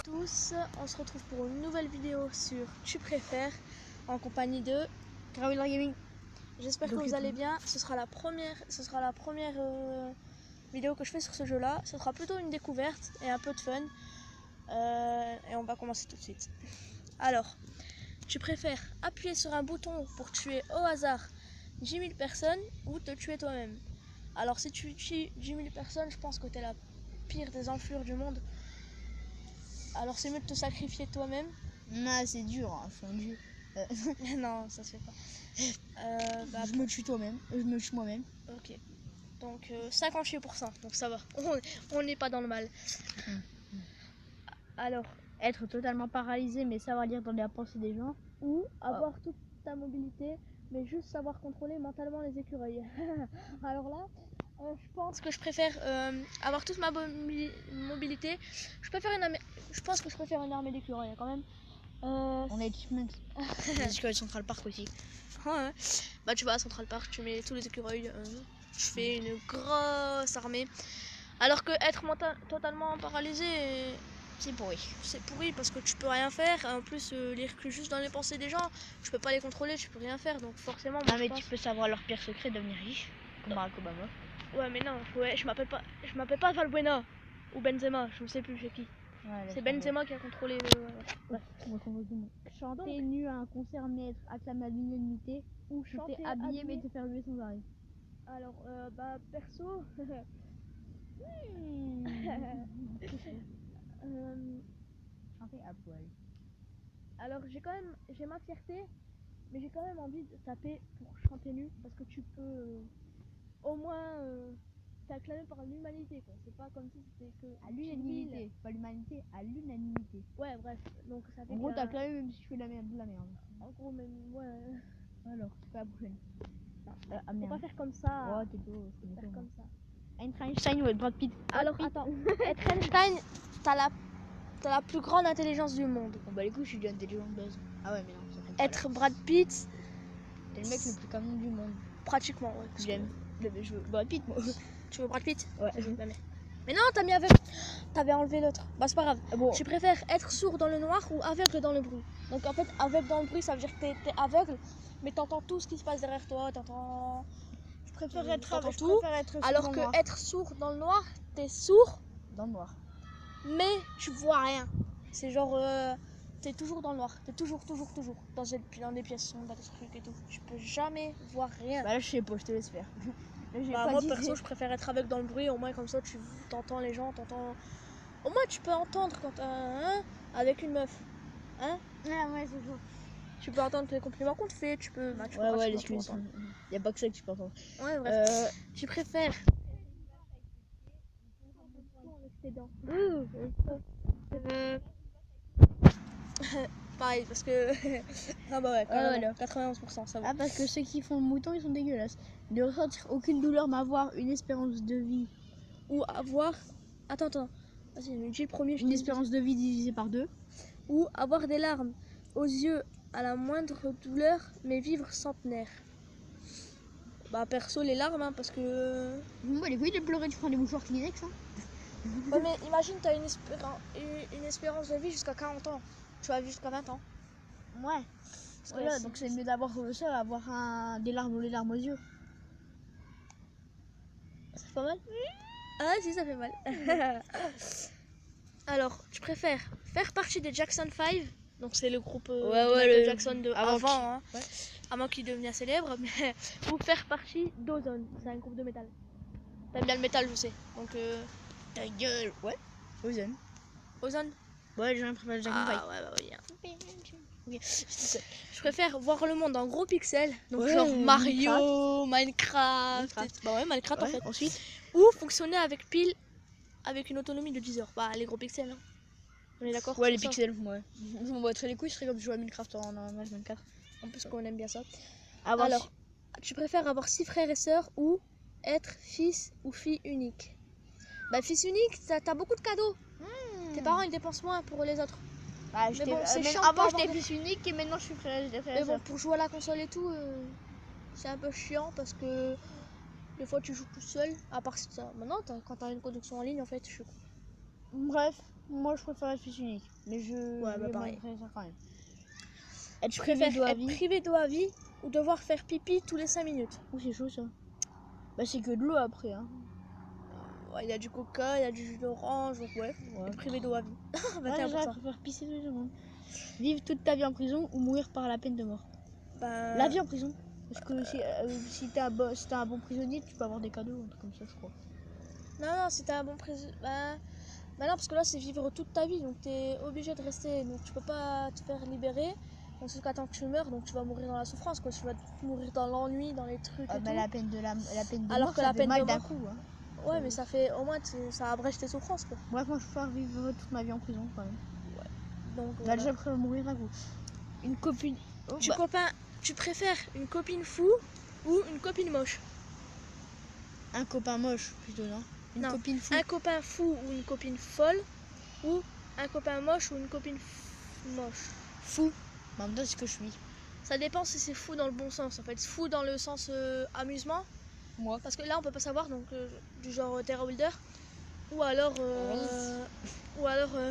Tous, on se retrouve pour une nouvelle vidéo sur Tu préfères en compagnie de Graveler Gaming. J'espère que vous allez bien. Ce sera la première vidéo que je fais sur ce jeu là. Ce sera plutôt une découverte et un peu de fun. Et on va commencer tout de suite. Alors, tu préfères appuyer sur un bouton pour tuer au hasard 10 000 personnes ou te tuer toi-même? Alors si tu tues 10 000 personnes, je pense que tu es la pire des enflures du monde. Alors c'est mieux de te sacrifier toi-même. Non, c'est dur, hein, fondu. Non, ça se fait pas. Je me tue toi-même, je me tue moi-même. Ok. Donc 58%, donc ça va. On n'est pas dans le mal. Alors, Être totalement paralysé mais savoir lire dans la pensée des gens. ou avoir toute ta mobilité, mais juste savoir contrôler mentalement les écureuils. Alors là, je pense que je préfère avoir toute ma mobilité. Je pense que je préfère une armée d'écureuils quand même. On a achievement. Les écureuils Central Park aussi. Ouais. Bah tu vas à Central Park, tu mets tous les écureuils, tu fais une grosse armée. Alors que être totalement paralysé, C'est pourri. c'est pourri parce que tu peux rien faire. En plus, lire que juste dans les pensées des gens, tu peux pas les contrôler, tu peux rien faire. Donc forcément, moi, Non mais tu peux savoir leur pire secret, devenir riche. Comme Barack Obama. Ouais, mais non, je m'appelle pas Valbuena ou Benzema, je ne sais plus c'est qui. Ouais, C'est Benzema qui a contrôlé le. Chanter nu à un concert mais être acclamé à l'unanimité, ou chanter habillé mais te faire huer sans arrêt. Alors, perso. Chanter à poil. Alors, j'ai ma fierté, mais j'ai quand même envie de taper pour chanter nu parce que tu peux au moins t'es acclamé par l'humanité, quoi. C'est pas comme si c'était que À l'unanimité, pas l'humanité, à l'unanimité. Ouais, bref, donc ça fait En gros, que, t'as acclamé même si tu fais de la merde. en gros, même ouais. Alors, c'est pas la prochaine. Faut pas faire comme ça. Oh, t'es tôt, je connais Faire pas, moi. comme ça. Einstein ou Brad Pitt. Alors attends, être Einstein, t'as la plus grande intelligence du monde. Oh, bah les couilles, je suis déjà intelligent de base. Ah ouais, mais non, ça compte Être Brad Pitt, t'es le mec le plus canon du monde. pratiquement, ouais. parce que- J'aime. Mais je veux Brad Pitt, moi. Tu veux Brad Pitt? Ouais. Mais non, t'avais enlevé l'autre. Bah c'est pas grave. Bon. Tu préfères être sourd dans le noir ou aveugle dans le bruit? Donc en fait, aveugle dans le bruit, ça veut dire que t'es aveugle, mais t'entends tout ce qui se passe derrière toi, t'entends. Je préfère être T'entends je tout, préfère être sourd alors dans le que noir. être sourd dans le noir, t'es sourd, Dans le noir. mais tu vois rien. C'est genre, t'es toujours dans le noir, t'es toujours dans des pièces sombres, dans des trucs et tout. Tu peux jamais voir rien. Bah là, je sais pas, je te laisse faire. Là, j'ai Bah, pas moi d'idée. perso, je préfère être aveugle dans le bruit, au moins comme ça tu t'entends les gens, t'entends. Au moins tu peux entendre quand avec une meuf. Hein? Ah ouais, c'est chaud. Tu peux entendre les compliments qu'on te fait, tu peux. Bah, tu peux Ouais, pratiquement les tout excuses. entendre. Y a pas que ça que tu peux entendre. Ouais, bref. Tu préfères. Avec tes dents. Pareil, parce que. Ah bah ouais, quand même, voilà. 91%, ça va. Ah, parce que ceux qui font le mouton, ils sont dégueulasses. Ne ressentir aucune douleur, mais avoir une espérance de vie. Ou avoir. Attends. Vas-y, dis le premier. Une espérance de vie divisée par 2. Ou avoir des larmes aux yeux à la moindre douleur, mais vivre centenaire. Bah perso les larmes, hein, parce que. Moi, les couilles de pleurer, tu prends des mouchoirs Kleenex. Hein. Ouais, mais imagine, t'as une espérance de vie jusqu'à 40 ans. Tu vas vivre jusqu'à 20 ans. Ouais. Voilà, donc c'est mieux d'avoir ça, avoir des larmes aux yeux. Ça fait pas mal? Ah si, ça fait mal. Alors, tu préfères faire partie des Jackson 5, donc c'est le groupe de Michael Jackson de avant, avant qu'il devienne célèbre, mais, ou faire partie d'Ozone, c'est un groupe de métal. T'aimes bien le métal, je sais. Donc Ta gueule. Ouais. Ozone. Ozone? Ouais, les gens préfèrent Jackson 5. Ah ouais, bah oui. Okay. Je préfère voir le monde en gros pixels, donc genre Mario, Minecraft. Bah ouais, Minecraft en fait. Ensuite, ou fonctionner avec une autonomie de 10 heures. Bah les gros pixels. Hein. On est d'accord? ouais, les pixels, ouais. Je m'en battrais les couilles, je serais comme jouer à Minecraft en H24. En plus qu'on aime bien ça. Alors, tu préfères avoir 6 frères et sœurs ou être fils ou fille unique? Bah fils unique, t'as beaucoup de cadeaux. Tes parents ils dépensent moins pour les autres. bah, mais bon, c'est chiant. avant j'étais fils unique et maintenant je suis frère et mais bon, pour jouer à la console et tout, c'est un peu chiant parce que Des fois, tu joues tout seul. À part ça. Maintenant, quand t'as une connexion en ligne, en fait, je suis. Bref, moi je préfère être fils unique. Mais Ouais, bah pareil. ça quand même. Tu préfères être privé d'eau à vie ou devoir faire pipi tous les 5 minutes? Oh, c'est chaud ça. Bah, c'est que de l'eau après. Hein. Ouais, il y a du coca, il y a du jus d'orange, donc ouais. Être privé d'eau à vie. 21%. Je préfère pisser tous les secondes. Vivre toute ta vie en prison ou mourir par la peine de mort. La vie en prison. Parce que si t'es un bon prisonnier, tu peux avoir des cadeaux, un truc comme ça, je crois. Non, si t'es un bon prisonnier. Bah non, parce que là, c'est vivre toute ta vie, donc t'es obligé de rester. Donc tu peux pas te faire libérer. Donc c'est qu'attends que tu meurs, donc tu vas mourir dans la souffrance, quoi. Tu vas mourir dans l'ennui, dans les trucs. Et tout. La peine de alors mort, que ça la peine mal de d'un mort. coup. Hein. Ouais, mais ça fait au moins ça abrège tes souffrances, quoi. Bref, moi je préfère vivre toute ma vie en prison quand même. Ouais. Donc voilà. Déjà, je préfère mourir d'un coup. Une copine. Oh, tu préfères une copine fou ou une copine moche? Un copain moche plutôt, non? Une copine fou. Un copain fou ou une copine folle, ou un copain moche ou une copine moche? Fou. En même temps, c'est ce que je suis. Ça dépend si c'est fou dans le bon sens. En fait, fou dans le sens amusement. Moi. Parce que là, on peut pas savoir, donc du genre Terra Wilder. Ou alors,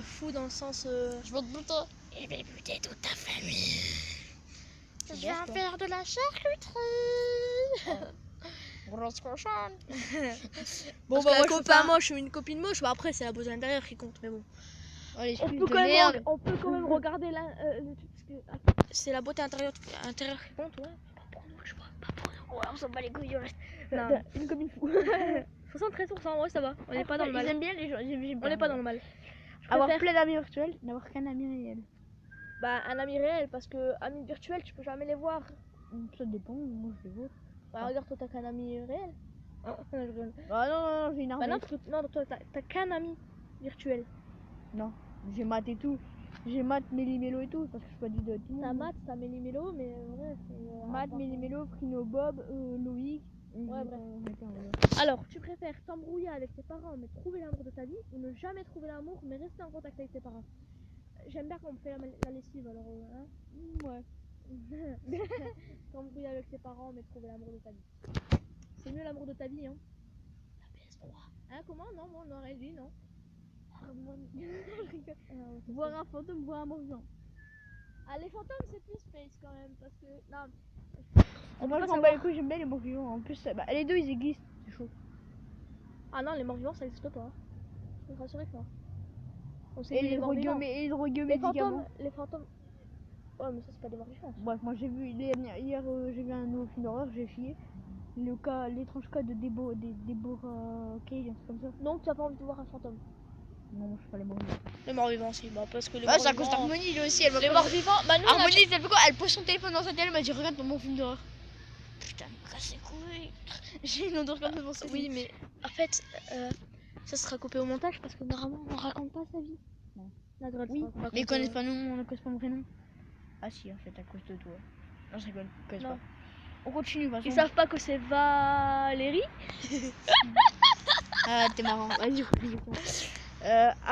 fou dans le sens. Je veux te buter. Je vais buter toute ta famille. Je vais faire de la charcuterie. Grosse cochonne. Bon, bah, un copain moche ou une copine moche, bah après, c'est la beauté intérieure qui compte, mais bon. Allez, on peut quand même regarder la. C'est la beauté intérieure qui compte, ouais. Pas pour nous, je vois. Pas pour nous. Ouais, on s'en bat les couilles, reste. Non, une copine fou. 73%, ouais, ça va. On n'est pas dans le mal. J'aime bien les gens. On n'est pas dans le mal. Avoir plein d'amis virtuels, n'avoir qu'un ami réel. Bah, un ami réel, parce que amis virtuels, tu peux jamais les voir. Ça dépend, moi je les vois. Bah, regarde, toi, t'as qu'un ami réel. Bah, non, j'ai une arme. Bah, non, toi, t'as qu'un ami virtuel. Non, j'ai Matt et tout. J'ai Matt, Méli-Mélo et tout, parce que je suis pas du tout. T'as Matt, t'as Méli-Mélo, mais ouais, c'est. Matt, Méli-Mélo, Frino, Bob, Loïc. Ouais, bref. Alors, tu préfères t'embrouiller avec tes parents, mais trouver l'amour de ta vie, ou ne jamais trouver l'amour, mais rester en contact avec tes parents? J'aime bien quand on fait la lessive, alors. Hein. Ouais. T'embrouiller avec tes parents, mais trouver l'amour de ta vie. C'est mieux l'amour de ta vie, hein. La PS3. Hein, comment? Non, moi, on aurait dit, non. Voir un fantôme, voir un mort-vivant. Ah, les fantômes, c'est plus space quand même, parce que. Non. Moi, je m'en bats les couilles, j'aime bien les morts-vivants. En plus, bah, les deux, ils existent, c'est chaud. Ah non, les morts-vivants, ça n'existe pas. Je peux te rassurer que non. Et les drogués médicaments. Les fantômes. Ouais, mais ça, c'est pas des morts-vivants. Bref, moi, j'ai vu hier, j'ai vu un nouveau film d'horreur, j'ai chié. L'étrange cas de Deborah Cage, un truc comme ça. Donc, tu n'as pas envie de voir un fantôme? Non, moi je suis pas les morts-vivants. Les morts-vivants, si. Bah, parce que les morts-vivants. C'est à cause d'Harmonie, lui aussi. Les morts-vivants, bah nous. Harmonie, c'est quoi? Elle pose son téléphone dans sa tête, elle m'a dit regarde mon film d'horreur. Putain, me casse les couilles. J'ai une odeur comme ça pour ça. Oui, mais en fait, ça sera coupé au montage parce que normalement on raconte pas sa vie. Non. Oui, mais ils connaissent pas nous, on ne connaît pas mon prénom. Ah si, en fait, à cause de toi. Non, je rigole, ils connaissent pas. On continue, Ils savent pas que c'est Valérie. Ah, t'es marrant. Vas-y,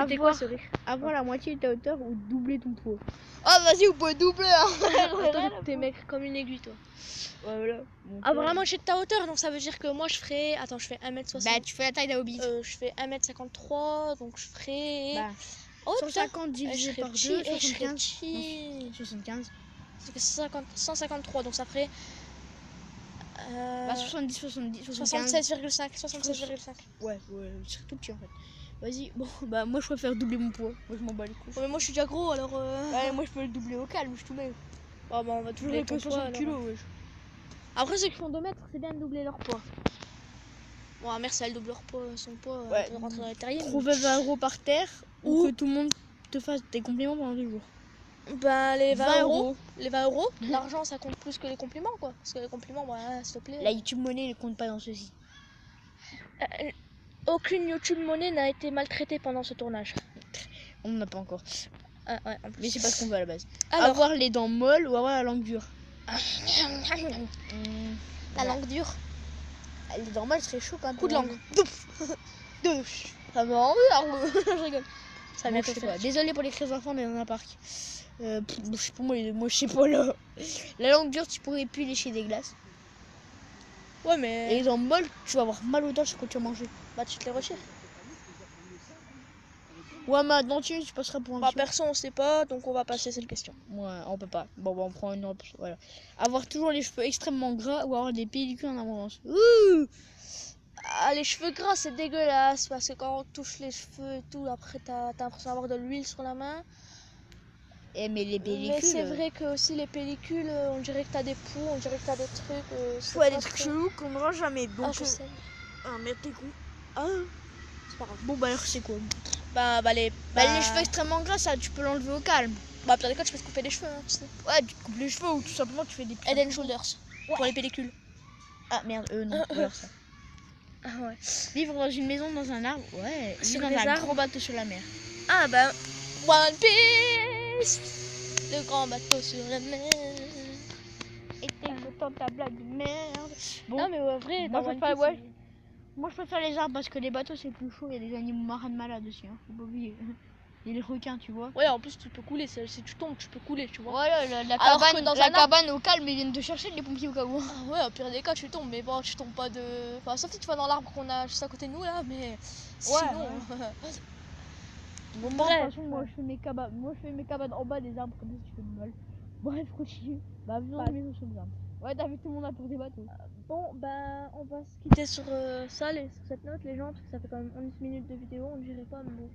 C'était quoi ce rire? Avoir la moitié de ta hauteur ou doubler ton poids. Ah, vas-y, vous pouvez doubler. Hein. T'es mec comme une aiguille, toi. Ouais, voilà. Avoir la moitié de ta hauteur, donc ça veut dire que moi je ferai. Attends, je fais 1m60. Bah, tu fais la taille d'un hobbit. Je fais 1m53, donc je ferai. Bah, 150 divisé par 2, 75. 75. Ça fait 153, donc ça ferait. Bah, 70, 76,5. 76,5. Ouais, c'est tout petit en fait. Vas-y, bon, bah moi je préfère doubler mon poids. Moi je m'en bats les couilles. Ouais, mais moi je suis déjà gros alors. Ouais, moi je peux le doubler au calme, je te mets. Oh, bah on va doubler ton poids. 60 kilos, ouais. Après, ceux qui font 2 mètres, c'est bien de doubler leur poids. Bon, merci, elle double leur poids, son poids, ouais. de rentrer dans les terriers. Trouver 20 € par terre ou que tout le monde te fasse des compliments pendant 2 jours. Ben, les 20 €. Les 20 €, l'argent ça compte plus que les compliments, quoi. Parce que les compliments, bah, s'il te plaît. La YouTube Money ne compte pas dans ceci. Aucune YouTube Money n'a été maltraitée pendant ce tournage. On n'en a pas encore. Ah, ouais, en plus. Mais c'est pas ce qu'on veut à la base. Alors, avoir les dents molles ou avoir la langue dure. La langue dure. Les dents molles serait chaud quand même. Coup de langue. Ça va en je rigole. Ça m'a fait pas. Désolé pour les cris enfants, mais dans un parc. Pour moi, je sais pas là. La langue dure, tu pourrais plus lécher des glaces. Ouais, Et mais. les dents molles, tu vas avoir mal aux dents quand tu vas manger. Bah, tu te les retires. Ouais, ma dentine, tu passeras pour un Bah, vieux. perso, on sait pas, donc on va passer cette question. Ouais, on peut pas. Bon, bah, on prend une autre. Voilà. Avoir toujours les cheveux extrêmement gras ou avoir des pellicules en abondance. Ouh. Ah, les cheveux gras, c'est dégueulasse parce que quand on touche les cheveux et tout, après, t'as l'impression d'avoir de l'huile sur la main. Eh, mais les pellicules. Mais c'est vrai que aussi les pellicules, on dirait que t'as des poux, on dirait que t'as des trucs. Ouais, des trucs chelous qu'on n'aura jamais. Ah, Donc, je sais. ah, merde, t'es con. Ah. C'est pas grave. Bon, bah, alors, c'est quoi? Bah, les cheveux extrêmement gras, ça, tu peux l'enlever au calme. Bah, pire des cas, tu peux te couper les cheveux, hein, tu sais. Ouais, tu te coupes les cheveux ou tout simplement tu fais des Head and Shoulders pour les pellicules. Ah merde, non, ou alors ça. Ah ouais. Vivre dans une maison, dans un arbre, ouais. Sur Vivre des dans un arbres. gros bateau sur la mer. Ah bah, One Piece, le grand bateau sur la mer. Et t'es content ta blague de merde. Bon, Non mais ouais, vrai, moi dans je One préfère, Piece, ouais. Moi je préfère les arbres parce que les bateaux c'est plus chaud, il y a des animaux marins malades aussi, hein. Faut pas oublier. Il y a les requins, tu vois. Ouais, en plus tu peux couler, si tu tombes, tu peux couler, tu vois. Voilà, la Alors que cabane, dans la un cabane au calme, ils viennent te chercher les pompiers au cas où. Ah ouais, au pire des cas, tu tombes, mais bon, tu tombes pas de. Enfin, sauf si tu vas dans l'arbre qu'on a juste à côté de nous là, mais sinon. Bon, moi, de toute façon, moi je fais mes cabanes en bas des arbres comme ça, tu fais mal. Bref, continue. Bah, vivons dans une maison sur des arbres. Ouais, t'as vu, tout le monde a pour des bateaux. Bon, bah, on va se quitter sur ça, sur cette note, les gens, parce que ça fait quand même 11 minutes de vidéo, on ne dirait pas, mais bon,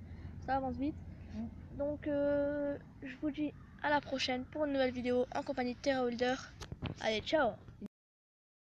ça avance vite. Donc, je vous dis à la prochaine pour une nouvelle vidéo en compagnie de Terra Holder. Allez, ciao!